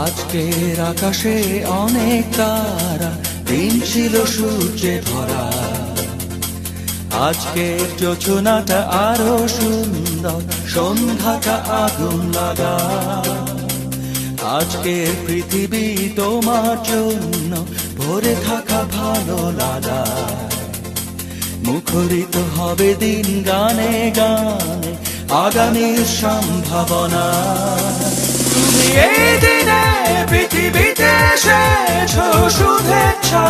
আজকের আকাশে অনেক তারা, দিন ছিল সূর্যে ভরা। আজকের যোজনাটা আরো সুন্দর, সন্ধ্যাটা আগুন লাগা। আজকের পৃথিবী তোমার জন্য ভরে থাকা ভালো লাগা। মুখরিত হবে দিন গানে গানে, আগামীর সম্ভাবনা। তুমি এই দিনে পৃথিবীতে এসেছো, শুভেচ্ছা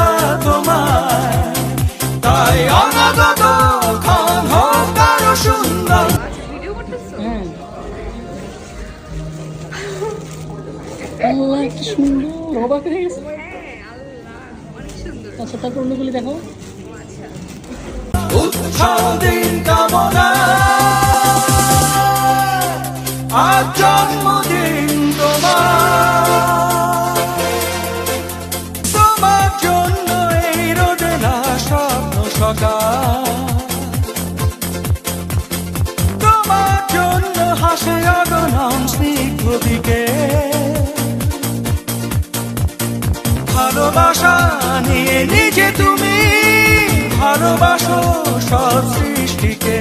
তোমার। তাই অনাগত ক্ষণ হোক আরো সুন্দর। আল্লাহ কি সুন্দর, অবাক হয়ে গেছে। আচ্ছা তারপর অন্যগুলি দেখো। উৎসব দিন কামনা, আজ জন্মদিন তোমার। তোমার জন্য এই রোদেলা স্বপ্ন সকাল। তোমার জন্য হাসে অগণন স্নিগ্ধ দিকে। ভালোবাসা নিয়ে নিজে তুমি ভালোবাসো সব সৃষ্টিকে।